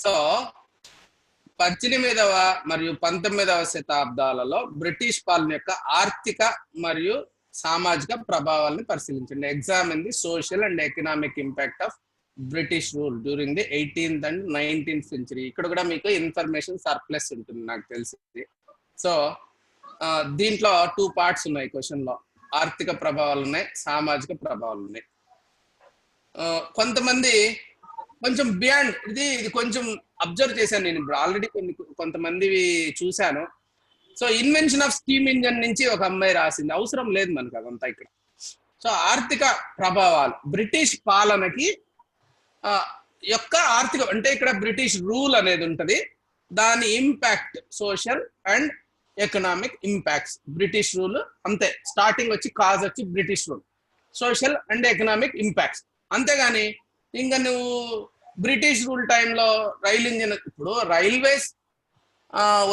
So 18వ మరియు 19వ శతాబ్దాలలో British పాలన యొక్క ఆర్థిక మరియు సామాజిక ప్రభావాలను పరిశీలించండి. Examine the social and economic impact of British rule during the 18th and 19th century. ఇక్కడ కూడా మీకు ఇన్ఫర్మేషన్ సర్ప్లస్ ఉంటుంది నాకు తెలిసి. సో దీంట్లో 2 parts ఉన్నాయి క్వశ్చన్ లో. ఆర్థిక ప్రభావాలు ఉన్నాయి, సామాజిక ప్రభావాలు ఉన్నాయి. కొంతమంది కొంచెం బియాండ్ ఇది కొంచెం అబ్జర్వ్ చేశాను నేను ఇప్పుడు ఆల్రెడీ కొంతమంది చూశాను. So invention of steam engine నుంచి ఒక అమ్మాయి రాసింది, అవసరం లేదు మనకు అదంతా ఇక్కడ. సో ఆర్థిక ప్రభావాలు బ్రిటిష్ పాలనకి యొక్క ఆర్థిక అంటే ఇక్కడ బ్రిటిష్ రూల్ అనేది ఉంటది, దాని impact social and economic impacts. British rule అంతే, స్టార్టింగ్ వచ్చి కాజ్ వచ్చి British rule, social and economic impacts. అంతేగాని ఇంకా నువ్వు బ్రిటిష్ రూల్ టైంలో రైల్ ఇంజిన్, ఇప్పుడు రైల్వేస్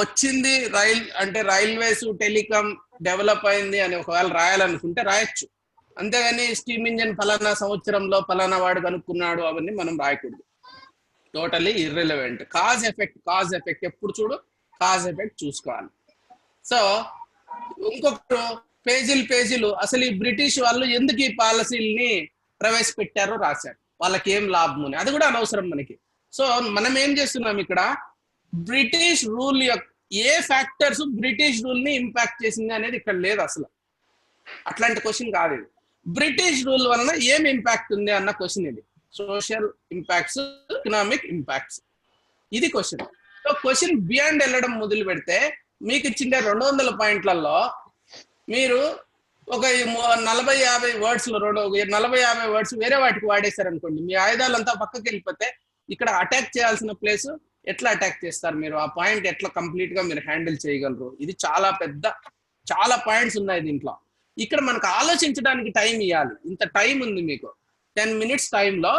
వచ్చింది, రైల్వేస్ టెలికామ్ డెవలప్ అయింది అని ఒకవేళ రాయాలనుకుంటే రాయొచ్చు. అంతేగాని స్టీమ్ ఇంజిన్ ఫలానా సంవత్సరంలో ఫలానా వాడు కనుక్కున్నాడు అవన్నీ మనం రాయకూడదు. Totally irrelevant. కాజ్ ఎఫెక్ట్ ఎప్పుడు చూడు, కాజ్ ఎఫెక్ట్ చూసుకోవాలి. సో ఇంకొకరు పేజీలు అసలు ఈ బ్రిటిష్ వాళ్ళు ఎందుకు ఈ పాలసీల్ని ప్రవేశపెట్టారో రాశారు, వాళ్ళకి ఏం లాభం అని. అది కూడా అనవసరం మనకి. సో మనం ఏం చేస్తున్నాం ఇక్కడ, బ్రిటిష్ రూల్ యొక్క ఏ ఫ్యాక్టర్స్ బ్రిటిష్ రూల్ ని ఇంపాక్ట్ చేసింది అనేది ఇక్కడ లేదు అసలు. అట్లాంటి క్వశ్చన్ కాదు ఇది. బ్రిటిష్ రూల్ వలన ఏం ఇంపాక్ట్ ఉంది అన్న క్వశ్చన్ ఇది. సోషల్ ఇంపాక్ట్స్, ఎకనామిక్ ఇంపాక్ట్స్, ఇది క్వశ్చన్. సో క్వశ్చన్ బియాండ్ వెళ్ళడం మొదలు పెడితే మీకు ఇచ్చిండే 200 పాయింట్లలో మీరు ఒక 40-50 వర్డ్స్ వేరే వాటికి వాడేశారనుకోండి, మీ ఆయుధాలంతా పక్కకి వెళ్ళిపోతే ఇక్కడ అటాక్ చేయాల్సిన ప్లేస్ ఎట్లా అటాక్ చేస్తారు మీరు, ఆ పాయింట్ ఎట్లా కంప్లీట్ గా మీరు హ్యాండిల్ చేయగలరు. ఇది చాలా పాయింట్స్ ఉన్నాయి దీంట్లో. ఇక్కడ మనకు ఆలోచించడానికి టైం ఇవ్వాలి. ఇంత టైం ఉంది మీకు, 10 minutes టైంలో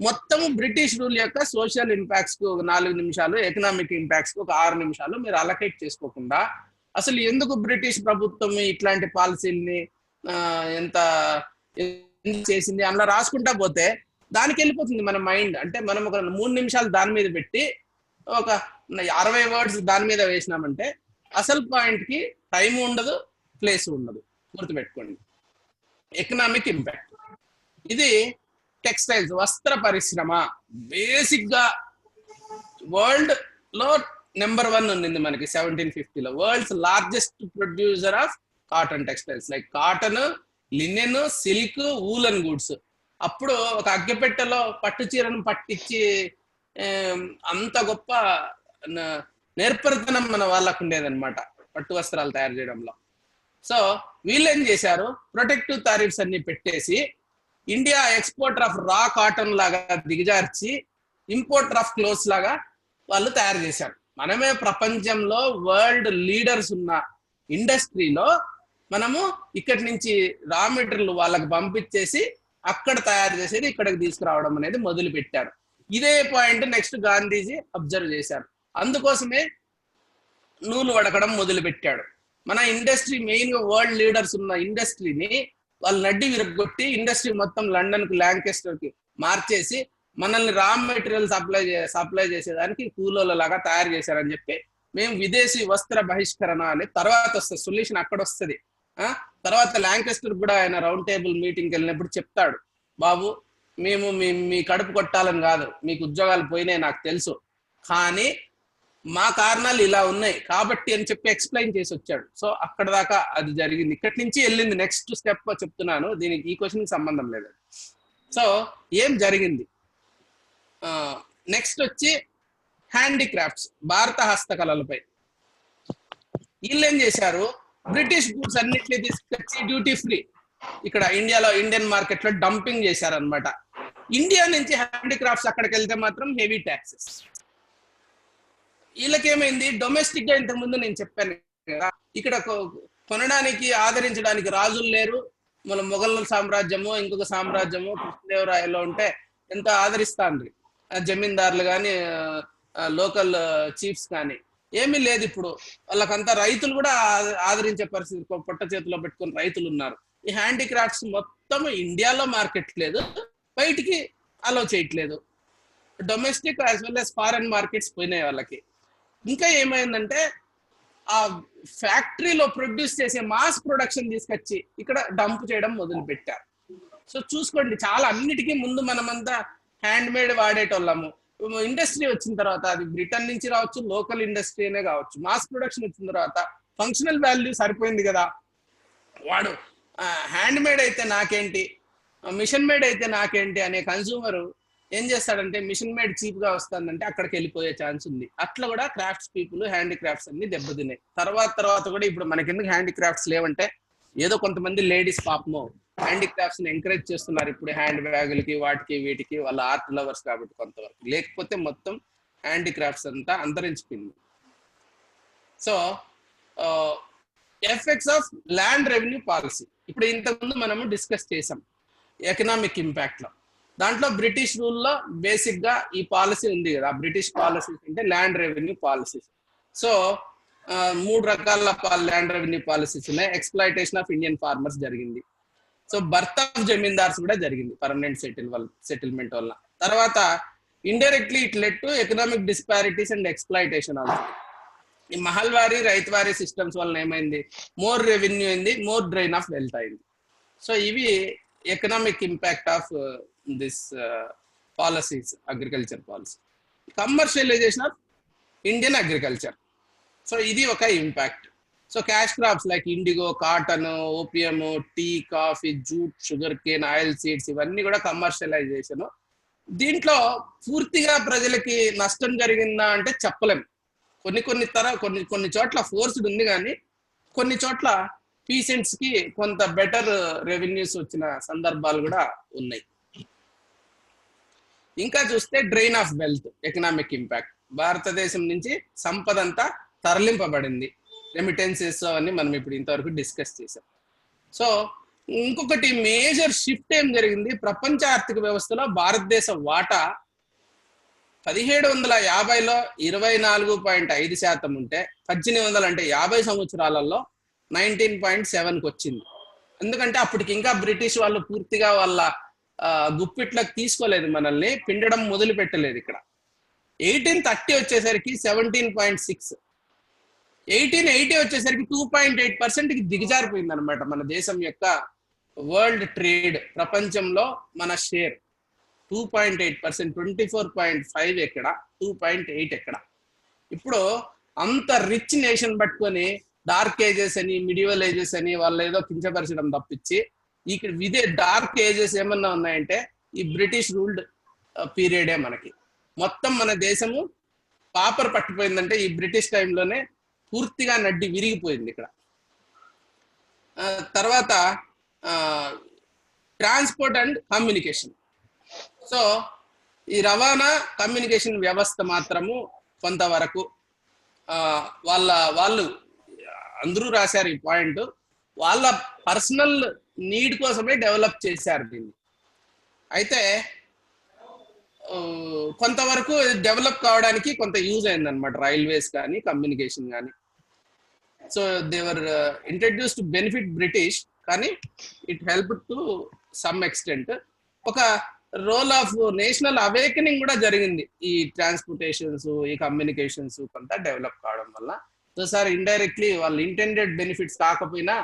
మొత్తం బ్రిటిష్ రూల్ యొక్క సోషల్ ఇంపాక్ట్స్ కు 4 నిమిషాలు, ఎకనామిక్ ఇంపాక్ట్స్ కు ఒక 6 నిమిషాలు మీరు అలొకేట్ చేసుకోకుండా అసలు ఎందుకు బ్రిటిష్ ప్రభుత్వం ఇట్లాంటి పాలసీల్ని ఎంత చేసింది అలా రాసుకుంటా పోతే దానికి వెళ్ళిపోతుంది మన మైండ్. అంటే మనం ఒక 3 నిమిషాలు దాని మీద పెట్టి ఒక 60 words దాని మీద వేసినామంటే అసలు పాయింట్ కి టైం ఉండదు, ప్లేస్ ఉండదు. గుర్తుపెట్టుకోండి. ఎకనామిక్ ఇంపాక్ట్ ఇది టెక్స్టైల్స్, వస్త్ర పరిశ్రమ బేసిక్ గా వరల్డ్ లో నెంబర్ 1 ఉంది మనకి 1750లో. World's largest producer of cotton textiles, like cotton, linen, silk, woollen goods. అప్పుడు ఒక అగ్గిపెట్టెలో పట్టు చీరను పట్టించి అంత గొప్ప నేర్పరితనం మన వాళ్ళకు ఉండేదన్నమాట పట్టు వస్త్రాలు తయారు చేయడంలో. సో వీళ్ళు ఏం చేశారు, ప్రొటెక్టివ్ టారిఫ్స్ అన్ని పెట్టేసి ఇండియా ఎక్స్పోర్టర్ ఆఫ్ రా కాటన్ లాగా దిగజార్చి ఇంపోర్టర్ ఆఫ్ క్లోత్స్ లాగా వాళ్ళు తయారు చేశారు. మనమే ప్రపంచంలో వరల్డ్ లీడర్స్ ఉన్న ఇండస్ట్రీలో మనము ఇక్కడి నుంచి రా మెటీరియల్ వాళ్ళకి పంపించేసి అక్కడ తయారు చేసేది ఇక్కడికి తీసుకురావడం అనేది మొదలు పెట్టారు. ఇదే పాయింట్ నెక్స్ట్ గాంధీజీ అబ్జర్వ్ చేశారు. అందుకోసమే నూలు వడకడం మొదలు పెట్టాడు. మన ఇండస్ట్రీ మెయిన్ గా వరల్డ్ లీడర్స్ ఉన్న ఇండస్ట్రీని వాళ్ళు నడ్డి విరగొట్టి ఇండస్ట్రీ మొత్తం లండన్ కి, ల్యాంకెస్టర్ కి మార్చేసి మనల్ని రా మెటీరియల్ సప్లై చేసేదానికి కూలోళ్ళ లాగా తయారు చేశారని చెప్పి మేము విదేశీ వస్త్ర బహిష్కరణ అని తర్వాత వస్తుంది సొల్యూషన్, అక్కడ వస్తుంది. తర్వాత ల్యాంకెస్టర్ కూడా ఆయన రౌండ్ టేబుల్ మీటింగ్కి వెళ్ళినప్పుడు చెప్తాడు, బాబు మేము మీ కడుపు కొట్టాలని కాదు, మీకు ఉద్యోగాలు పోయినాయి నాకు తెలుసు, కానీ మా కారణాలు ఇలా ఉన్నాయి కాబట్టి అని చెప్పి ఎక్స్ప్లెయిన్ చేసి వచ్చాడు. సో అక్కడ దాకా అది జరిగింది. ఇక్కడి నుంచి వెళ్ళింది నెక్స్ట్ స్టెప్ చెప్తున్నాను, దీనికి ఈ క్వశ్చన్కి సంబంధం లేదు. సో ఏం జరిగింది నెక్స్ట్ వచ్చి హ్యాండీక్రాఫ్ట్స్, భారత హస్తకళలపై వీళ్ళు ఏం చేశారు, బ్రిటిష్ గూడ్స్ అన్నిటిని తీసుకొచ్చి డ్యూటీ ఫ్రీ ఇక్కడ ఇండియన్ మార్కెట్ లో డంపింగ్ చేశారనమాట. ఇండియా నుంచి హ్యాండీక్రాఫ్ట్స్ అక్కడికి వెళ్తే మాత్రం హెవీ ట్యాక్సెస్. వీళ్ళకేమైంది, డొమెస్టిక్ గా ఇంతకుముందు నేను చెప్పాను కదా, ఇక్కడ కొనడానికి ఆదరించడానికి రాజులు లేరు. మన మొఘల్ సామ్రాజ్యము, ఇంకొక సామ్రాజ్యము కృష్ణదేవరాయలో ఉంటే ఎంత ఆదరిస్తాండ్రి జమీందారులు కానీ, లోకల్ చీఫ్స్ కానీ, ఏమీ లేదు. ఇప్పుడు వాళ్ళకంతా రైతులు కూడా ఆదరించే పరిస్థితి, పొట్ట చేతిలో పెట్టుకుని రైతులు ఉన్నారు. ఈ హ్యాండీక్రాఫ్ట్స్ మొత్తం ఇండియాలో మార్కెట్ లేదు, బయటికి అలో చేయట్లేదు. Domestic as well as foreign markets పోయినాయి వాళ్ళకి. ఇంకా ఏమైందంటే ఆ ఫ్యాక్టరీలో ప్రొడ్యూస్ చేసే మాస్ ప్రొడక్షన్ తీసుకొచ్చి ఇక్కడ డంప్ చేయడం మొదలు పెట్టారు. సో చూసుకోండి, చాలా అన్నిటికీ ముందు మనమంతా హ్యాండ్ మేడ్ వాడేటోళ్ళము. ఇండస్ట్రీ వచ్చిన తర్వాత అది బ్రిటన్ నుంచి రావచ్చు, లోకల్ ఇండస్ట్రీ అనే కావచ్చు, మాస్ ప్రొడక్షన్ వచ్చిన తర్వాత ఫంక్షనల్ వాల్యూ సరిపోయింది కదా, వాడు హ్యాండ్ మేడ్ అయితే నాకేంటి, మిషన్ మేడ్ అయితే నాకేంటి అనే కన్సూమర్ ఏం చేస్తాడంటే మిషన్ మేడ్ చీప్ గా వస్తుందంటే అక్కడికి వెళ్ళిపోయే ఛాన్స్ ఉంది. అట్లా కూడా క్రాఫ్ట్స్ పీపుల్ హ్యాండిక్రాఫ్ట్స్ అన్ని దెబ్బతిన్నాయి. తర్వాత కూడా ఇప్పుడు మనకెందుకు హ్యాండిక్రాఫ్ట్స్ లేవంటే ఏదో కొంతమంది లేడీస్ పాపము హ్యాండిక్రాఫ్ట్స్ ని ఎంకరేజ్ చేస్తున్నారు ఇప్పుడు, హ్యాండ్ బ్యాగులకి వాటికి వీటికి, వాళ్ళ ఆర్ట్ లవర్స్ కాబట్టి కొంతవరకు. లేకపోతే మొత్తం హ్యాండిక్రాఫ్ట్స్ అంతా అంతరించిపోయింది. So effects of land revenue policy ఇప్పుడు ఇంతకుముందు మనము డిస్కస్ చేసాం ఎకనామిక్ ఇంపాక్ట్ లో. దాంట్లో బ్రిటిష్ రూల్లో బేసిక్ గా ఈ పాలసీ ఉంది కదా, బ్రిటిష్ పాలసీస్ అంటే ల్యాండ్ రెవెన్యూ పాలసీస్. సో 3 రకాల ల్యాండ్ రెవెన్యూ పాలసీస్ ఉన్నాయి. ఎక్స్ప్లాయిటేషన్ ఆఫ్ ఇండియన్ ఫార్మర్స్ జరిగింది. సో బర్త్ ఆఫ్ జమీందార్స్ కూడా జరిగింది పర్మనెంట్ సెటిల్మెంట్ వల్ల. తర్వాత indirectly it led to economic disparities and exploitation also. ఈ మహల్వారీ రైతువారీ సిస్టమ్స్ వల్ల ఏమైంది, మోర్ రెవెన్యూ అయింది, మోర్ డ్రైన్ ఆఫ్ వెల్త్ అయింది. సో ఇవి economic impact of this policies, agriculture policy. Commercialisation of Indian agriculture, so ఇది ఒక impact. So cash crops like indigo, cotton, opium, tea, coffee, jute, sugar cane, oil seeds ఇవన్నీ కూడా commercialisation. దీంట్లో పూర్తిగా ప్రజలకి నష్టం జరిగిందా అంటే చెప్పలేం. కొన్ని చోట్ల ఫోర్స్డ్ ఉంది, కానీ కొన్ని చోట్ల పీసెంట్స్ కి కొంత బెటర్ రెవెన్యూస్ వచ్చిన సందర్భాలు కూడా ఉన్నాయి. ఇంకా చూస్తే drain of wealth, economic impact. భారతదేశం నుంచి సంపద అంతా తరలింపబడింది, రెమిటెన్సెస్ అవన్నీ మనం ఇప్పుడు ఇంతవరకు డిస్కస్ చేసాం. సో ఇంకొకటి మేజర్ షిఫ్ట్ ఏం జరిగింది, ప్రపంచ ఆర్థిక వ్యవస్థలో భారతదేశ వాటా 1750లో 24.5% ఉంటే 1800 అంటే 50 సంవత్సరాలలో 19.7కి వచ్చింది. ఎందుకంటే అప్పటికి ఇంకా బ్రిటిష్ వాళ్ళు పూర్తిగా వాళ్ళ గుప్పిట్లకు తీసుకోలేదు, మనల్ని పిండడం మొదలు పెట్టలేదు. ఇక్కడ 1830 వచ్చేసరికి 17.6, 1880 వచ్చేసరికి 2.8%కి దిగజారిపోయింది అనమాట మన దేశం యొక్క వరల్డ్ ట్రేడ్. ప్రపంచంలో మన షేర్ 2.8%, 24.5 ఎక్కడ, 2.8 ఎక్కడ. ఇప్పుడు అంత రిచ్ నేషన్ పట్టుకొని డార్క్ ఏజెస్ అని, మిడివల్ ఏజెస్ అని వాళ్ళు ఏదో కించపరచడం తప్పించి, ఇక్కడ ఇదే డార్క్ ఏజెస్ ఏమన్నా ఉన్నాయంటే ఈ బ్రిటిష్ రూల్డ్ పీరియడే. మనకి మొత్తం మన దేశము పాపర్ పట్టిపోయిందంటే ఈ బ్రిటిష్ టైంలోనే పూర్తిగా నడ్డి విరిగిపోయింది ఇక్కడ. తర్వాత ట్రాన్స్పోర్ట్ అండ్ కమ్యూనికేషన్. సో ఈ రవాణా కమ్యూనికేషన్ వ్యవస్థ మాత్రము కొంతవరకు వాళ్ళు అందరూ రాశారు ఈ పాయింట్, వాళ్ళ పర్సనల్ నీడ్ కోసమే డెవలప్ చేశారు దీన్ని. అయితే కొంతవరకు డెవలప్ కావడానికి కొంత యూజ్ అయింది అనమాట, రైల్వేస్ కానీ కమ్యూనికేషన్ కానీ. So they were introduce to benefit British, కానీ it help to some extent. ఒక రోల్ ఆఫ్ నేషనల్ అవేకనింగ్ కూడా జరిగింది ఈ ట్రాన్స్పోర్టేషన్స్, ఈ కమ్యూనికేషన్స్ కొంత డెవలప్ కావడం వల్ల. సో సార్ ఇండైరెక్ట్లీ వాళ్ళు ఇంటెండెడ్ బెనిఫిట్స్ కాకపోయినా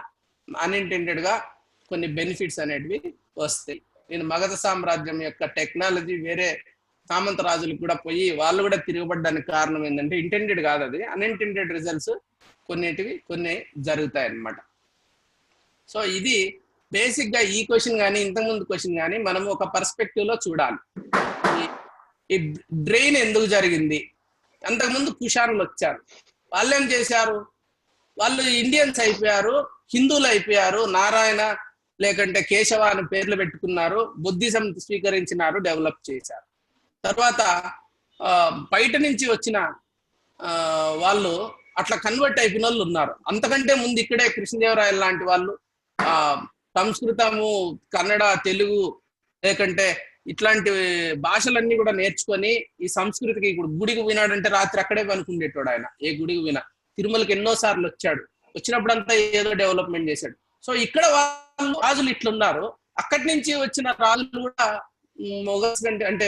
అన్ఇంటెండెడ్ గా కొన్ని బెనిఫిట్స్ అనేటివి వస్తాయి. నేను మగధ సామ్రాజ్యం యొక్క టెక్నాలజీ వేరే సామంత రాజులకు కూడా పోయి వాళ్ళు కూడా తిరగబడ్డానికి కారణం ఏంటంటే ఇంటెండెడ్ కాదు, అది అన్ఇంటెండెడ్ రిజల్ట్స్ కొన్ని జరుగుతాయి అన్నమాట. సో ఇది బేసిక్ గా ఈ క్వశ్చన్ కానీ ఇంతకుముందు క్వశ్చన్ కానీ మనం ఒక పర్స్పెక్టివ్ లో చూడాలి. ఈ డ్రైన్ ఎందుకు జరిగింది? అంతకుముందు కుషానులు వచ్చారు, వాళ్ళు ఏం చేశారు, వాళ్ళు ఇండియన్స్ అయిపోయారు, హిందువులు అయిపోయారు, నారాయణ లేకంటే కేశవ అని పేర్లు పెట్టుకున్నారు, బుద్ధిజం స్వీకరించినారు, డెవలప్ చేశారు. తర్వాత బయట నుంచి వచ్చిన వాళ్ళు అట్లా కన్వర్ట్ అయిపోయిన వాళ్ళు ఉన్నారు. అంతకంటే ముందు ఇక్కడే కృష్ణదేవరాయలు లాంటి వాళ్ళు సంస్కృతము, కన్నడ, తెలుగు లేకంటే ఇట్లాంటి భాషలన్నీ కూడా నేర్చుకొని ఈ సంస్కృతికి, ఇప్పుడు గుడికి వినాడంటే రాత్రి అక్కడే పనుకుండేటోడు ఆయన. ఏ గుడికి వినా తిరుమలకి ఎన్నో సార్లు వచ్చాడు, వచ్చినప్పుడంతా ఏదో డెవలప్మెంట్ చేశాడు. సో ఇక్కడ వాళ్ళు రాజులు ఇట్లున్నారు, అక్కడి నుంచి వచ్చిన రాజులు కూడా మొఘల్స్ కంటే అంటే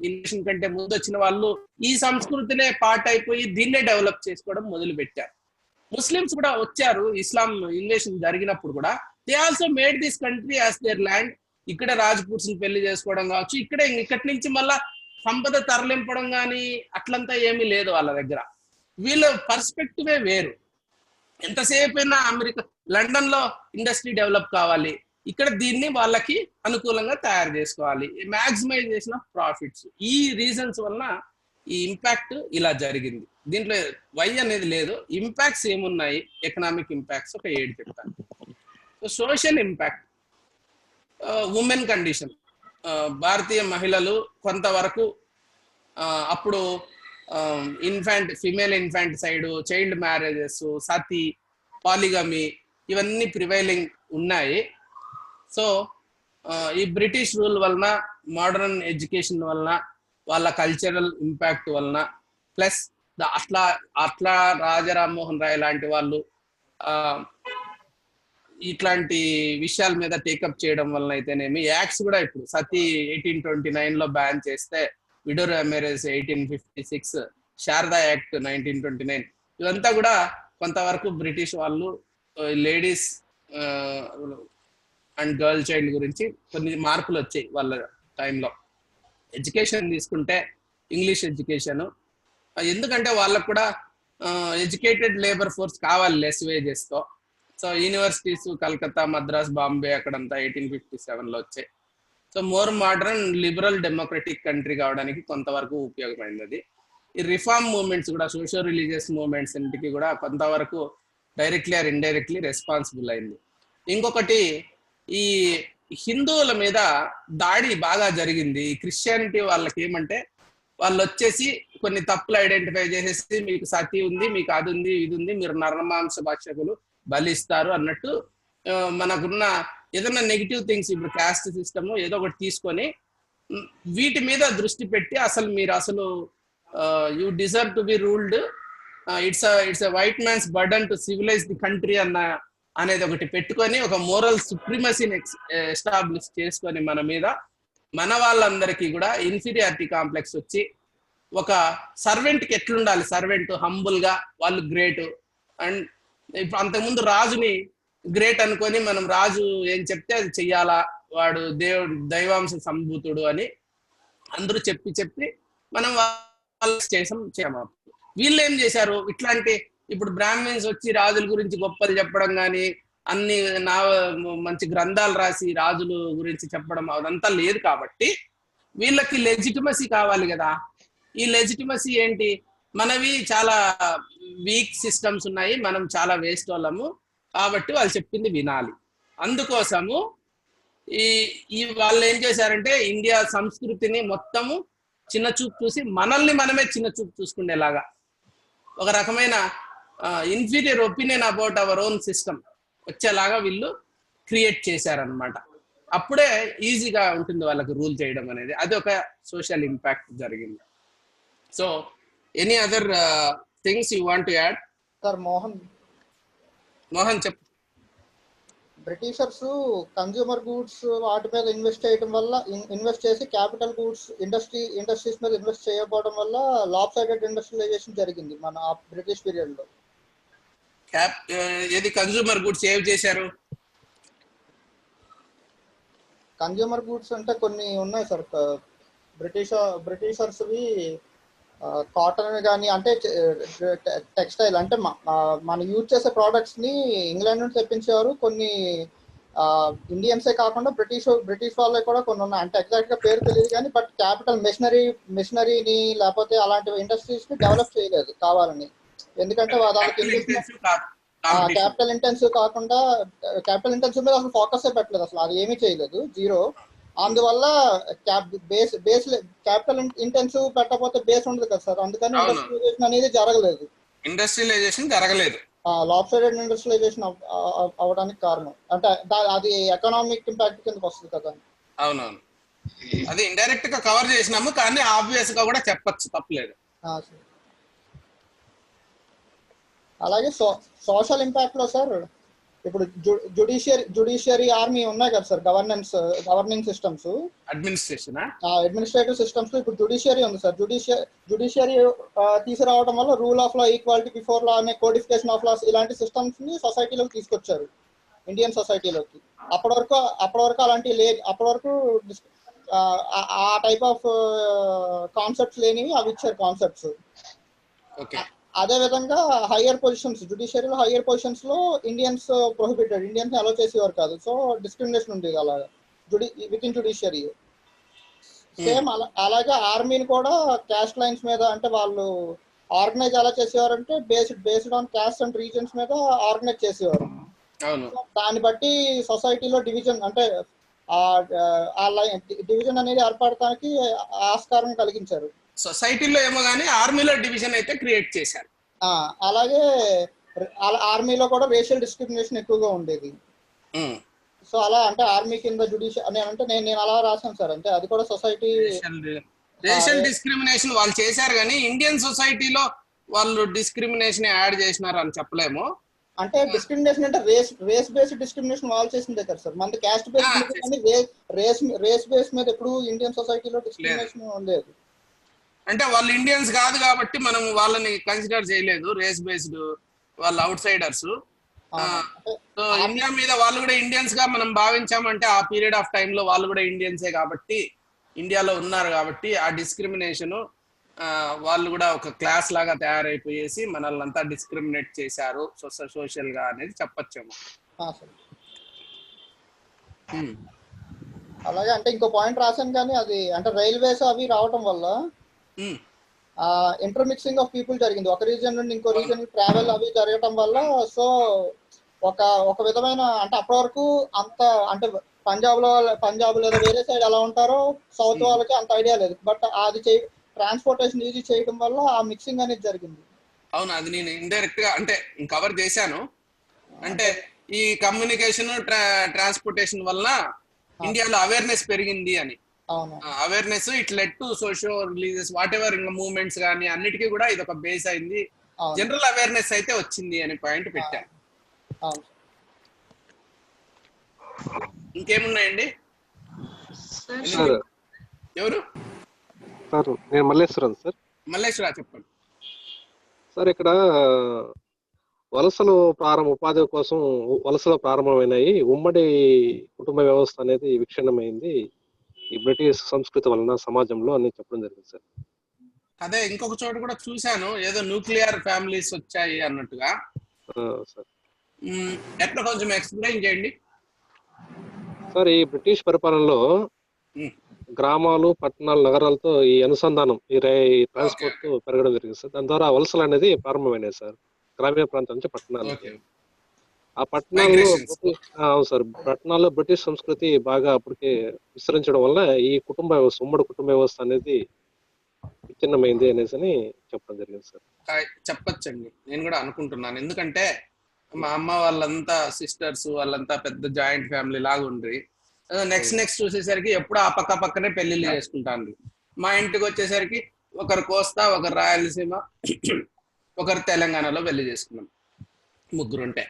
ఇన్వేషన్ కంటే ముందు వచ్చిన వాళ్ళు ఈ సంస్కృతినే పార్ట్ అయిపోయి దీన్నే డెవలప్ చేసుకోవడం మొదలు పెట్టారు. ముస్లిమ్స్ కూడా వచ్చారు ఇస్లాం ఇన్వేషన్ జరిగినప్పుడు కూడా. They also made this country as there land. ఇక్కడ రాజ్పూట్స్ పెళ్లి చేసుకోవడం కావచ్చు, ఇక్కడి నుంచి మళ్ళా సంపద తరలింపడం కానీ అట్లంతా ఏమీ లేదు వాళ్ళ దగ్గర. వీళ్ళ పర్స్పెక్టివే వేరు. ఎంతసేపు అయినా అమెరికా, లండన్ లో ఇండస్ట్రీ డెవలప్ కావాలి, ఇక్కడ దీన్ని వాళ్ళకి అనుకూలంగా తయారు చేసుకోవాలి, మ్యాక్సిమైజేషన్ ఆఫ్ ప్రాఫిట్స్. ఈ రీజన్స్ వలన ఈ ఇంపాక్ట్ ఇలా జరిగింది. దీంట్లో వై అనేది లేదు. ఇంపాక్ట్స్ ఏమున్నాయి, ఎకనామిక్ ఇంపాక్ట్స్ ఒక 7 చెప్తాను. So social impact, women condition. భారతీయ మహిళలు కొంతవరకు అప్పుడు female infanticide, child marriages, sati, polygamy ఇవన్నీ ప్రివైలింగ్ ఉన్నాయి. సో ఈ బ్రిటిష్ రూల్ వలన, మోడర్న్ ఎడ్యుకేషన్ వలన, వాళ్ళ కల్చరల్ ఇంపాక్ట్ వలన, ప్లస్ అట్లా రాజారామ్మోహన్ రాయ్ లాంటి వాళ్ళు ఇట్లాంటి విషయాల మీద టేకప్ చేయడం వలన అయితేనేమి, యాక్ట్స్ కూడా ఇప్పుడు సతీ 1829 లో బ్యాన్ చేస్తే, విడో మ్యారేజ్ 1856, శారదా యాక్ట్ 1929, ఇవంతా కూడా కొంతవరకు బ్రిటిష్ వాళ్ళు లేడీస్ అండ్ గర్ల్ చైల్డ్ గురించి కొన్ని మార్పులు వచ్చాయి వాళ్ళ టైంలో. ఎడ్యుకేషన్ తీసుకుంటే ఇంగ్లీష్ ఎడ్యుకేషన్, ఎందుకంటే వాళ్ళకు కూడా ఎడ్యుకేటెడ్ లేబర్ ఫోర్స్ కావాలి లెస్ వేజెస్తో. సో యూనివర్సిటీస్ కలకత్తా, మద్రాస్, బాంబే అక్కడంతా 1857లో వచ్చాయి. So more modern liberal democratic country కావడానికి కొంతవరకు ఉపయోగపడింది అది. ఈ రిఫార్మ్ మూవ్మెంట్స్ కూడా, సోషో రిలీజియస్ మూవ్మెంట్స్ ఇంటికి కూడా కొంతవరకు డైరెక్ట్లీ ఆర్ ఇండైరెక్ట్లీ రెస్పాన్సిబుల్ అయింది. ఇంకొకటి, ఈ హిందువుల మీద దాడి బాగా జరిగింది. క్రిస్టియానిటీ వాళ్ళకి ఏమంటే, వాళ్ళు వచ్చేసి కొన్ని తప్పులు ఐడెంటిఫై చేసేసి, మీకు సతీ ఉంది, మీకు అది ఉంది, ఇది ఉంది, మీరు నరమాంస భక్షకులు, బలిస్తారు అన్నట్టు మనకున్న ఏదైనా నెగిటివ్ థింగ్స్, ఇప్పుడు క్యాస్ట్ సిస్టమ్ ఏదో ఒకటి తీసుకొని వీటి మీద దృష్టి పెట్టి, అసలు you deserve to be ruled, it's white man's burden to civilize the country అనేది ఒకటి పెట్టుకొని, ఒక మోరల్ సుప్రిమసీని ఎస్టాబ్లిష్ చేసుకొని మన మీద, మన వాళ్ళందరికీ కూడా ఇన్ఫీరియారిటీ కాంప్లెక్స్ వచ్చి, ఒక సర్వెంట్కి ఎట్లుండాలి, సర్వెంట్ హంబుల్ గా, వాళ్ళు గ్రేట్. అండ్ ఇప్పుడు అంతకుముందు రాజుని గ్రేట్ అనుకొని మనం రాజు ఏం చెప్తే అది చెయ్యాలా, వాడు దైవాంశ సంభూతుడు అని అందరూ చెప్పి మనం చేసాము. వీళ్ళు ఏం చేశారు, ఇట్లాంటి ఇప్పుడు బ్రాహ్మిన్స్ వచ్చి రాజుల గురించి గొప్పలు చెప్పడం కానీ, అన్ని మంచి గ్రంథాలు రాసి రాజుల గురించి చెప్పడం అదంతా లేదు. కాబట్టి వీళ్ళకి లెజిటిమసీ కావాలి కదా. ఈ లెజిటిమసీ ఏంటి, మనవి చాలా వీక్ సిస్టమ్స్ ఉన్నాయి, మనం చాలా వేస్ట్ వాళ్ళము, కాబట్టి వాళ్ళు చెప్పింది వినాలి. అందుకోసము ఈ వాళ్ళు ఏం చేశారంటే, ఇండియా సంస్కృతిని మొత్తము చిన్న చూపు చూసి, మనల్ని మనమే చిన్న చూపు చూసుకునేలాగా ఒక రకమైన inferior opinion about our own system వచ్చేలాగా వీళ్ళు క్రియేట్ చేశారనమాట. అప్పుడే ఈజీగా ఉంటుంది వాళ్ళకి రూల్ చేయడం అనేది. అది ఒక సోషల్ ఇంపాక్ట్ జరిగింది. So any other things you want to add? Sir Mohan చెప్పు. బ్రిటిషర్స్ కన్జ్యూమర్ గూడ్స్ వాటి మీద ఇన్వెస్ట్ చేసి క్యాపిటల్ గూడ్స్ ఇండస్ట్రీస్ మీద ఇన్వెస్ట్ చేయకపోవడం వల్ల లాప్ సైడెడ్ ఇండస్ట్రియలైజేషన్ జరిగింది మన బ్రిటిష్ పీరియడ్ లో. ఏది కన్జ్యూమర్ గూడ్స్ ఏవి చేశారు? కన్జ్యూమర్ గూడ్స్ అంటే కొన్ని ఉన్నాయి సార్, బ్రిటిషర్స్వి కాటన్ కానీ, అంటే టెక్స్టైల్ అంటే మన యూజ్ చేసే ప్రోడక్ట్స్ ని ఇంగ్లాండ్ నుంచి తెప్పించేవారు. కొన్ని ఇండియన్సే కాకుండా బ్రిటిష్ వాళ్ళకి కూడా కొన్ని ఉన్నాయి, అంటే ఎగ్జాక్ట్ గా పేరు తెలియదు కానీ, బట్ క్యాపిటల్ మిషనరీని లేకపోతే అలాంటి ఇండస్ట్రీస్ ని డెవలప్ చేయలేదు కావాలని. ఎందుకంటే క్యాపిటల్ ఇంటెన్సివ్ కాకుండా, క్యాపిటల్ ఇంటెన్సివ్ మీద అసలు ఫోకస్ పెట్టలేదు, అసలు అది ఏమీ చేయలేదు, జీరో. అందువల్ల క్యాపిటల్ ఇంటెన్సివ్ పెట్టకపోతే బేస్ ఉండదు కదా సార్, అందుకని ఇండస్ట్రియలైజేషన్ అనేది జరగలేదు. లాప్ సైడెడ్ ఇండస్ట్రియలైజేషన్ అవడానికి కారణం అంటే అది ఎకనామిక్ ఇంపాక్ట్ కిందకి వస్తుంది కదా. అవునవును, అది ఇండైరెక్ట్ గా కవర్ చేసినాము, కానీ ఆబ్వియస్ గా కూడా చెప్పచ్చు, తప్పలేదు. అలాగే సోషల్ ఇంపాక్ట్ లో సార్ ఇప్పుడు జుడిషియరీ ఆర్మీ ఉన్నాయి కదా sir, governing systems, administrative systems. ఇప్పుడు జుడిషియరీ ఉంది సార్. జుడిషియరీ తీసుకురావడం వల్ల rule of law, equality before law అనే, కోడిఫికేషన్ ఆఫ్ లాస్, ఇలాంటి సిస్టమ్స్ ని సొసైటీలోకి తీసుకొచ్చారు, ఇండియన్ సొసైటీలోకి. అప్పటి వరకు అలాంటివి లేదు. అప్పటి వరకు ఆ టైప్ ఆఫ్ కాన్సెప్ట్స్ లేనివి అవి ఇచ్చారు కాన్సెప్ట్స్. అదే విధంగా హయ్యర్ పొజిషన్స్, జుడిషియరీలో హయ్యర్ పొజిషన్స్ లో ఇండియన్స్ ప్రొహిబిటెడ్, ఇండియన్స్ అలో చేసేవారు కాదు. సో డిస్క్రిమినేషన్ ఉండేది అలాగా విత్ ఇన్ జుడిషియరీ. సేమ్ అలాగే ఆర్మీని కూడా క్యాస్ట్ లైన్స్ మీద, అంటే వాళ్ళు ఆర్గనైజ్ ఎలా చేసేవారంటే based on caste and reasons మీద ఆర్గనైజ్ చేసేవారు. దాన్ని బట్టి సొసైటీలో డివిజన్, అంటే డివిజన్ అనేది ఏర్పడటానికి ఆస్కారం కలిగించారు. సొసైటీలో ఏమో కానీ ఆర్మీలో డివిజన్ అయితే క్రియేట్ చేశారు. అలాగే ఆర్మీలో కూడా రేషియల్ డిస్క్రిమినేషన్ ఎక్కువగా ఉండేది. సో అలా అంటే ఆర్మీ కింద జుడిషియల్ అంటే నేను అలా రాశాను సార్. అంటే అది కూడా సొసైటీ రేషియల్ డిస్క్రిమినేషన్ వాళ్ళు చేశారు, కానీ ఇండియన్ సొసైటీలో వాళ్ళు డిస్క్రిమినేషన్ యాడ్ చేసినారు అని చెప్పలేము. అంటే డిస్క్రిమినేషన్ అంటే రేస్ బేస్డ్ డిస్క్రిమినేషన్ వాళ్ళు చేసిందే కదా సార్. మనది క్యాస్ట్ బేస్డ్, కానీ రేస్ బేస్ మీద ఎప్పుడు ఇండియన్ సొసైటీలో డిస్క్రిమినేషన్ ఉండలేదు. అంటే వాళ్ళు ఇండియన్స్ కాదు కాబట్టి మనం వాళ్ళని కన్సిడర్ చేయలేదు, రేస్ బేస్డ్, వాళ్ళు అవుట్ సైడర్స్. సో ఇండియా మీద వాళ్ళు కూడా ఇండియన్స్ గా మనం భావించామంటే ఆ పీరియడ్ ఆఫ్ టైమ్ లో వాళ్ళు కూడా ఇండియన్సే కాబట్టి, ఇండియాలో ఉన్నారు కాబట్టి ఆ డిస్క్రిమినేషన్ వాళ్ళు కూడా ఒక క్లాస్ లాగా తయారైపోయేసి మనల్ని అంతా డిస్క్రిమినేట్ చేశారు సోషల్ గా అనేది చెప్పొచ్చేమో. అలాగే అంటే ఇంకో పాయింట్ రాశాను, కానీ అది అంటే రైల్వేస్ అవి రావటం వల్ల ఇంటర్మిక్సింగ్ ఆఫ్ పీపుల్ జరిగింది. ఒక రీజన్ నుండి ఇంకో రీజన్ ట్రావెల్ అవి జరగటం వల్ల. సో ఒక విధమైన, అంటే అప్పటి వరకు అంత, అంటే పంజాబ్ లేదా వేరే సైడ్ ఎలా ఉంటారో సౌత్ వాళ్ళకి అంత ఐడియా లేదు. బట్ అది ట్రాన్స్పోర్టేషన్ ఈజీ చేయడం వల్ల ఆ మిక్సింగ్ అనేది జరిగింది. అవును, అది నేను ఇండైరెక్ట్ గా అంటే కవర్ చేశాను. అంటే ఈ కమ్యూనికేషన్ ట్రాన్స్పోర్టేషన్ వల్ల ఇండియాలో అవేర్నెస్ పెరిగింది అని. Awareness it led to socio religious what ever ఇంకా మూవ్మెంట్స్ కానీ అన్నిటికీ కూడా ఇది ఒక బేస్ అయింది. జనరల్ అవేర్నెస్ అయితే వచ్చింది అని పాయింట్ పెట్టాను. ఇంకేమున్నాయండి? ఎవరు సార్? నేను మల్లేశ్వరం సార్. మల్లేశ్వర చెప్పండి సార్. ఇక్కడ ఉపాధి కోసం వలసలు ప్రారంభమైనాయి. ఉమ్మడి కుటుంబ వ్యవస్థ అనేది విచ్ఛిన్నమైంది ఈ బ్రిటిష్ సంస్కృతి వలన సమాజంలో అని చెప్పడం జరిగింది సార్. అదే ఇంకొక చోట కూడా చూశాను, ఏదో న్యూక్లియర్ ఫ్యామిలీస్ వచ్చాయి అన్నట్టుగా. సార్ ఎట్లా కొంచెం ఎక్స్ప్లెయిన్ చేయండి సార్. ఈ బ్రిటిష్ పరిపాలనలో గ్రామాలు, పట్టణాలు, నగరాలతో ఈ అనుసంధానం, ఈ ట్రాన్స్పోర్ట్ పెరగడం జరిగింది సార్. దాని ద్వారా వలసలు అనేది ప్రారంభమైనాయి సార్, గ్రామీణ ప్రాంతం నుంచి పట్టణాలు. ఆ పట్టణాల్లో అవును సార్, పట్టణాల్లో బ్రిటిష్ సంస్కృతి బాగా అప్పటికే విస్తరించడం వల్ల ఈ ఉమ్మడి కుటుంబ వ్యవస్థ అనేది విచ్ఛిన్నమైంది అనేసి అని చెప్పడం జరిగింది సార్. చెప్పచ్చండి, నేను కూడా అనుకుంటున్నాను. ఎందుకంటే మా అమ్మ వాళ్ళంతా సిస్టర్స్, వాళ్ళంతా పెద్ద జాయింట్ ఫ్యామిలీ లాగా ఉండ్రి. నెక్స్ట్ చూసేసరికి ఎప్పుడు ఆ పక్కనే పెళ్లిళ్ళు చేసుకుంటాను. మా ఇంటికి వచ్చేసరికి ఒకరు కోస్తా, ఒకరు రాయలసీమ, ఒకరు తెలంగాణలో పెళ్లి చేసుకున్నాం, ముగ్గురుంటే.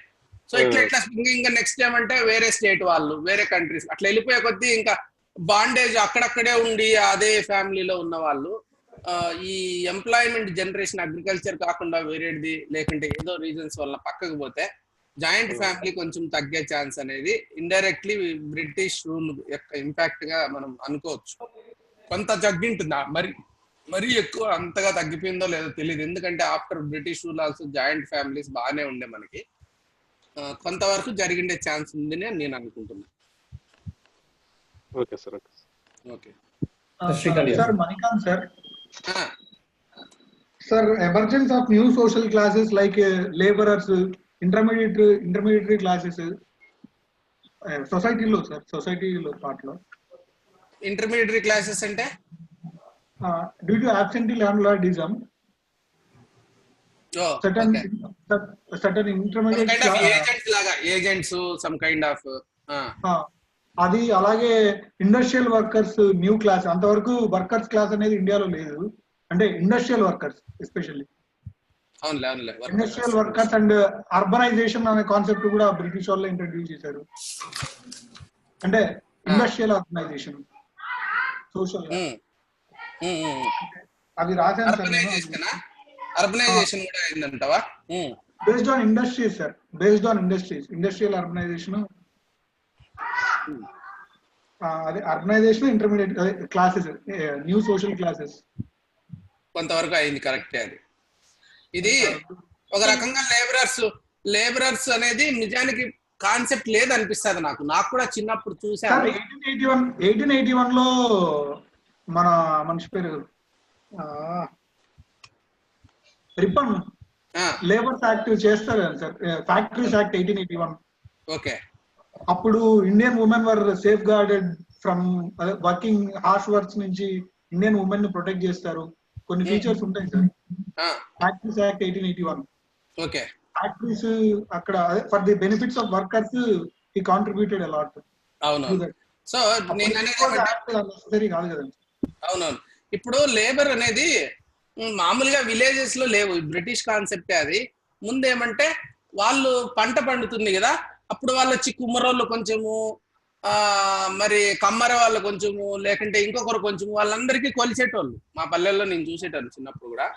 సో ఇట్లా ఇంకా నెక్స్ట్ ఏమంటే వేరే స్టేట్ వాళ్ళు, వేరే కంట్రీస్, అట్లా వెళ్ళిపోయే కొద్దీ ఇంకా బాండేజ్ అక్కడక్కడే ఉండి అదే ఫ్యామిలీలో ఉన్న వాళ్ళు ఈ ఎంప్లాయ్మెంట్ జనరేషన్ అగ్రికల్చర్ కాకుండా వేరేది లేకుంటే ఏదో రీజన్స్ వల్ల పక్కకు పోతే జాయింట్ ఫ్యామిలీ కొంచెం తగ్గే ఛాన్స్ అనేది ఇండైరెక్ట్లీ బ్రిటిష్ రూల్ యొక్క ఇంపాక్ట్ గా మనం అనుకోవచ్చు. కొంత తగ్గింటుందా, మరీ ఎక్కువ అంతగా తగ్గిపోయిందో లేదో తెలియదు. ఎందుకంటే after British rule also joint families బాగానే ఉండే, మనకి కొంతవరకు జరిగిండే ఛాన్స్ ఉందని నేను అనుకుంటున్నాను. Okay sir. Okay sir, Manikanth sir. Sir, emergence of new social classes like labourers, intermediate classes సొసైటీలో పార్ట్లో. ఇంటర్మీడియట్ క్లాసెస్ అంటే డ్యూ టు అబ్సెంటీ ల్యాండ్లార్డిజం, అది. అలాగే ఇండస్ట్రియల్ వర్కర్స్ న్యూ క్లాస్, అంతవరకు వర్కర్స్ క్లాస్ అనేది ఇండియాలో లేదు. అంటే ఇండస్ట్రియల్ వర్కర్స్ ఎస్పెషల్లీ. అవునులే అవునులే ఇండస్ట్రియల్ వర్కర్స్ అండ్ అర్బనైజేషన్ అనే కాన్సెప్ట్ కూడా బ్రిటిష్ వాళ్ళు ఇంట్రడ్యూస్ చేశారు. అంటే ఇండస్ట్రియల్ ఆర్గనైజేషన్, సోషల్ అవి రాశాను సార్ నేను. అర్బనైజేషన్ కూడా అయిందంటావా? Based on industries sir, based on industries, industrial organisation, అదే urbanisation, intermediate classes, new social classes కొంతవరకు అయింది, కరెక్టే. అది ఇది ఒక రకంగా లేబరర్స్ అనేది నిజానికి కాన్సెప్ట్ లేదనిపిస్తుంది నాకు కూడా చిన్నప్పుడు చూసాను. 1881 లో మన మనిషి పేరు రిపన్ లేబర్స్ యాక్ట్ చేస్తారు కదా సార్, ఫ్యాక్టరీస్ యాక్ట్ 1881. ఓకే. అప్పుడు Indian women were safeguarded from working harsh works నుంచి ఇండియన్ ఉమెన్ ని ప్రొటెక్ట్ చేస్తారు. కొన్ని ఫీచర్స్ ఉంటాయి sir factories act 1881. Okay. Factories అక్కడ for the benefits of workers he contributed a lot. అవును. సో నేను అనేది కాదు కదండి. అవునవును. ఇప్పుడు లేబర్ అనేది మామూలుగా విలేజెస్ లో లేవు, బ్రిటిష్ కాన్సెప్టే అది. ముందేమంటే వాళ్ళు పంట పండుతుంది కదా, అప్పుడు వాళ్ళు వచ్చి కుమ్మరోళ్ళు కొంచెము, మరి కమ్మర వాళ్ళు కొంచెము, లేకుంటే ఇంకొకరు కొంచెము, వాళ్ళందరికీ కొలిచేటోళ్ళు మా పల్లెల్లో నేను చూసేటోళ్ళు చిన్నప్పుడు కూడా.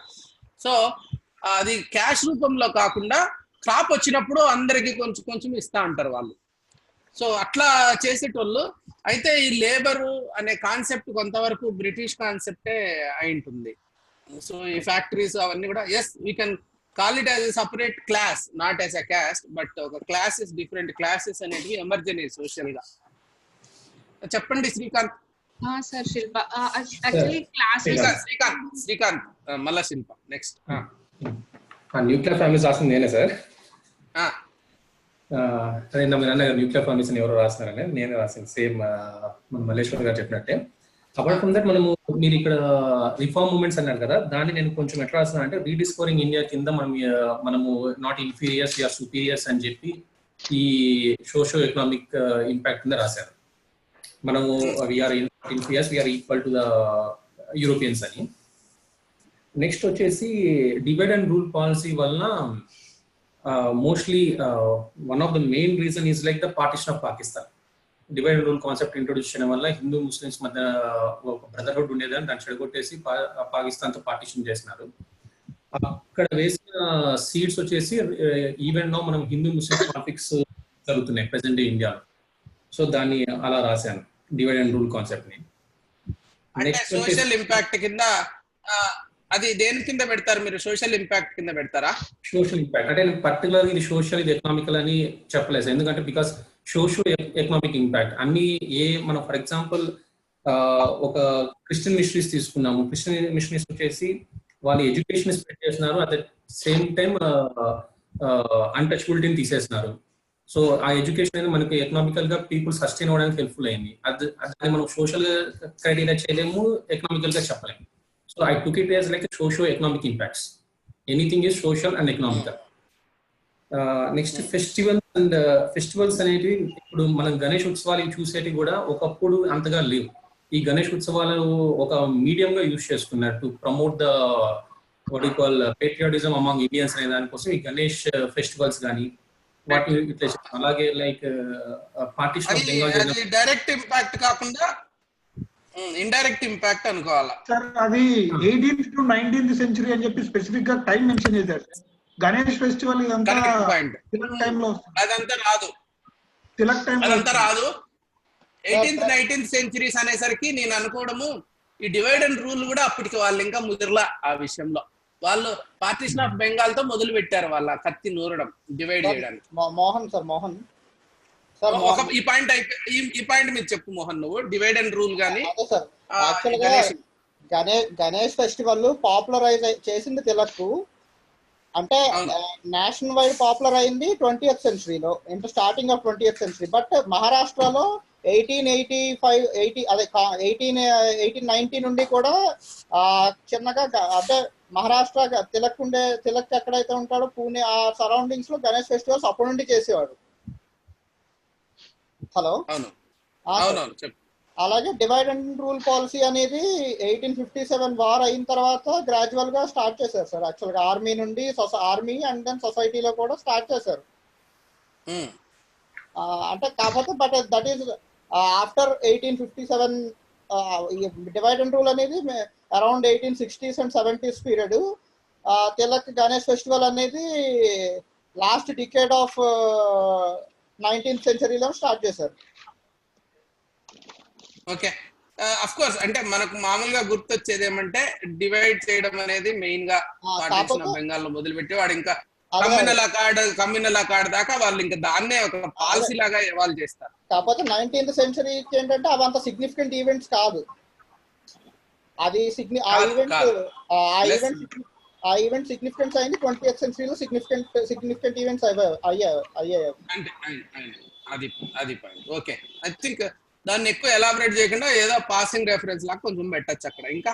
సో అది క్యాష్ రూపంలో కాకుండా క్రాప్ వచ్చినప్పుడు అందరికి కొంచెం కొంచెం ఇస్తా ఉంటారు వాళ్ళు. సో అట్లా చేసేటోళ్ళు. అయితే ఈ లేబరు అనే కాన్సెప్ట్ కొంతవరకు బ్రిటిష్ కాన్సెప్టే అయి ఉంటుంది. సో ఈ ఫ్యాక్టరీస్ అవన్నీ కూడా as we can call it as a separate class, not as a caste, but ఒక క్లాసెస్, డిఫరెంట్ క్లాసెస్ అనేటివి ఎమర్జ్ అయినాయి సోషల్ గా. చెప్పండి Srikanth. Sir Shilpa actually classes Srikanth మళ్ళా శిల్ప నెక్స్ట్. న్యూక్లియర్ ఫ్యామిలీస్ రాసింది నేనే సార్. అదే మీరు అన్న న్యూక్లియర్ ఫ్యామిలీస్ ఎవరు రాస్తున్నారని నేనే రాసింది, సేమ్ మన మల్లేశ్వర్ గారు చెప్పినట్టే. అపార్ట్ ఫ్రమ్ దట్ మీరు ఇక్కడ రిఫార్మ్ మూవ్మెంట్స్ అన్నారు కదా, దాన్ని నేను కొంచెం ఎట్లా రాస్తున్నా అంటే రీడిస్కవరింగ్ ఇండియా కింద మనము నాట్ ఇన్ఫీరియర్స్ వీఆర్ సుపీరియర్స్ అని చెప్పి ఈ సోషో ఎకనామిక్ ఇంపాక్ట్ కింద రాశారు. మనము we are inferiors we are equal to the Europeans అని. నెక్స్ట్ వచ్చేసి డివైడ్ అండ్ రూల్ పాలసీ వలన mostly one of the main reason is like the partition of Pakistan. Divide and rule concept introduce చేయడం వల్ల Hindu Muslims మధ్య ఒక బ్రదర్హుడ్ ఉండేదని దాన్ని చెడగొట్టేసి పాకిస్తాన్తో పార్టిషన్ చేసినారు. అక్కడ వేసిన సీడ్స్ వచ్చేసి ఈవెన్ నో మనం హిందూ ముస్లిం కాన్ఫ్లిక్ట్స్ జరుగుతున్నాయి ప్రెసెంట్ ఇండియాలో. సో దాన్ని అలా రాశాను, డివైడ్ అండ్ రూల్ కాన్సెప్ట్ ని. సోషల్ ఇంపాక్ట్ కింద అది దేని కింద పెడతారు మీరు? సోషల్ ఇంపాక్ట్ కింద పెడతారా? సోషల్ ఇంపాక్ట్ అంటే పర్టికులర్ ఇది సోషల్, ఇది ఎకనామికల్ అని చెప్పలేదు, ఎందుకంటే బికాస్ సోషో ఎకనామిక్ ఇంపాక్ట్ అన్ని మనం ఫర్ ఎగ్జాంపుల్ ఒక క్రిస్టియన్ మిషనరీస్ తీసుకున్నాము. క్రిస్టియన్ మిషనరీస్ వచ్చేసి వాళ్ళు ఎడ్యుకేషన్ స్ప్రెడ్ చేస్తున్నారు, అట్ ద సేమ్ టైం అన్టచబిలిటీని తీసేస్తున్నారు. సో ఆ ఎడ్యుకేషన్ అనేది మనకి ఎకనామికల్ గా పీపుల్ సస్టైన్ అవ్వడానికి హెల్ప్ఫుల్ అయింది. అది మనం సోషల్ క్రైటీరియా చేయలేము, ఎకనామికల్ గా చెప్పలేము. So I took it as like socio economic impacts. Anything is social and economical. Next festivals అనేటివి ఇప్పుడు మనం గణేష్ ఉత్సవాలు చూసేటివి కూడా ఒకప్పుడు అంతగా లేవు. ఈ గణేష్ ఉత్సవాలు ఒక మీడియం గా యూజ్ చేసుకున్నారు to promote the what you call patriotism among Indians అనే దానికోసం ఈ గణేష్ ఫెస్టివల్స్ కానీ వాటిని ఇట్లా. అలాగే like partition of Bengal direct impact కాకుండా ఇండైరెక్ట్ ఇంపాక్ట్ అనుకోవాలా సార్. అది 18th to 19th century అని చెప్పి స్పెసిఫిక్ గా టైం మెన్షన్ చేశారు. గణేష్ ఫెస్టివల్ ఇదంతా తిలక్ టైంలో, అదంతా రాదు, తిలక్ టైం అదంతా రాదు. 18th 19th centuries అనేసరికి నేను అనుకోవడము ఈ డివైడ్ అండ్ రూల్ కూడా అప్పటికి వాళ్ళు ఇంకా ముదిరలా. ఆ విషయంలో వాళ్ళు పార్టిషన్ ఆఫ్ బెంగాల్ తో మొదలు పెట్టారు వాళ్ళ కత్తి నూరడం, డివైడ్ చేయడానికి. మోహన్ ఈ పాయింట్ మీరు చెప్పు మోహన్, నువ్వు డివైడ్ అండ్ రూల్ గానీ. గణేష్ ఫెస్టివల్ పాపులరైజ్ చేసింది తిలక్, అంటే నేషనల్ వైడ్ పాపులర్ అయింది 20th centuryలో, అంటే starting of 20th century. But మహారాష్ట్రలో 1890 నుండి కూడా చిన్నగా, అంటే మహారాష్ట్ర తిలక్ ఎక్కడైతే ఉంటాడో పూణే ఆ సరౌండింగ్స్ లో గణేష్ ఫెస్టివల్స్ అప్పటి నుండి చేసేవాడు. హలో, అలాగే డివైడ్ అండ్ రూల్ పాలసీ అనేది 1857 వార్ అయిన తర్వాత గ్రాడ్యువల్ గా స్టార్ట్ చేశారు సార్. యాక్చువల్గా ఆర్మీ నుండి ఆర్మీ అండ్ దెన్ సొసైటీలో కూడా స్టార్ట్ చేశారు. అంటే కాకపోతే but that is after 1857 divide and rule అనేది around 1860s and 70s period. Tilak Ganesh festival అనేది లాస్ట్ డికేడ్ ఆఫ్ 19th సెంచరీలో స్టార్ట్ చేశారు. ఓకే, అఫ్ కోర్స్ అంటే మనకు మామూలుగా గుర్తొచ్చేది ఏమంటే డివైడ్ చేయడం అనేది మెయిన్ గా పార్టీషన్ ఆఫ్ బెంగాల్ లో మొదలుపెట్టి వాడు ఇంకా కమ్యూనల్ అకార్డ్ దాకా వాళ్ళు ఇంకా దాన్నే ఒక పాలసీ లాగా ఎవాల్వ్ చేస్తారు. కాకపోతే 19th సెంచరీకి ఏంటంటే అవంత సిగ్నిఫికెంట్ ఈవెంట్స్ కాదు. అది ఆ ఈవెంట్ సిగ్నిఫికెన్స్ అయింది 20th సెంచరీలో సిగ్నిఫికెంట్ ఈవెంట్స్ అయ్యాయి. అది పాయింట్. ఓకే, ఐ థింక్ దాన్ని ఎక్కువ ఎలాబరేట్ చేయకుండా ఏదో పాసింగ్ రెఫరెన్స్ లాగా కొంచెం పెట్టచ్చు అక్కడ. ఇంకా